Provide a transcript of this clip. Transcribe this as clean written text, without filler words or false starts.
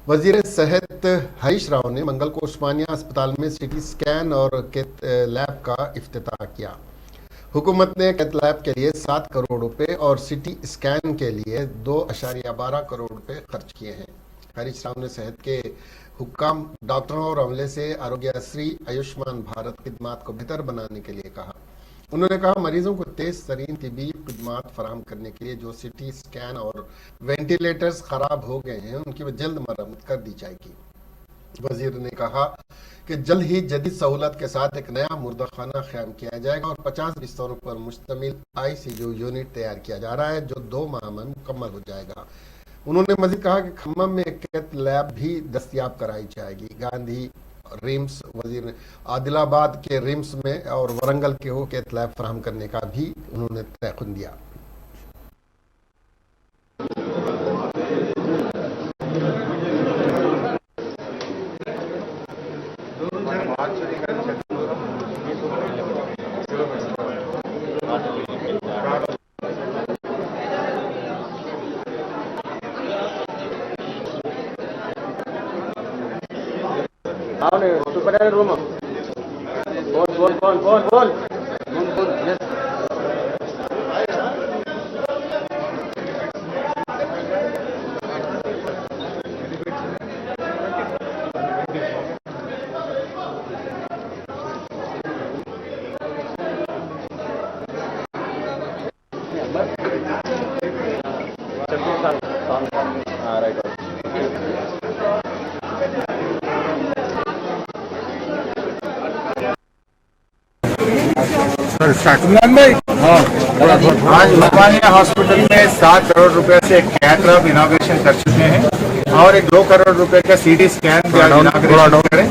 وزیر صحت ہریش راؤ نے منگل کو عثمانیہ اسپتال میں سی ٹی اسکین اور کیتھ لیب کا افتتاح کیا۔ حکومت نے کیتھ لیب کے لیے 7 کروڑ روپے اور سی ٹی اسکین کے لیے 2.12 کروڑ روپے خرچ کیے ہیں۔ ہریش راؤ نے صحت کے حکام، ڈاکٹروں اور عملے سے آروگیہ سری آیوشمان بھارت خدمات کو بہتر بنانے کے لیے کہا۔ انہوں نے کہا مریضوں کو تیز ترین طبی خدمات فراہم کرنے کے لیے جو سی ٹی اسکین اور وینٹیلیٹرز خراب ہو گئے ہیں ان کی جلد مرمت کر دی جائے گی۔ وزیر نے کہا کہ جلد ہی جدید سہولت کے ساتھ ایک نیا مردہ خانہ قائم کیا جائے گا اور 50 بستروں پر مشتمل ICU یونٹ تیار کیا جا رہا ہے جو 2 ماہ میں مکمل ہو جائے گا۔ انہوں نے مزید کہا کہ کھمم میں ایک کیتھ لیب بھی دستیاب کرائی جائے گی۔ گاندھی ریمس، وزیر نے عادل آباد کے ریمس میں اور ورنگل کے ہو کیتھ لیب فراہم کرنے کا بھی انہوں نے تیقن دیا۔ روم بول آج عثمانیہ ہاسپٹل میں 7 کروڑ روپے سے ایک کیتھ لیب اناگریشن کر چکے ہیں اور ایک 2 کروڑ روپے کا سی ٹی اسکین کا اناگریشن کریں۔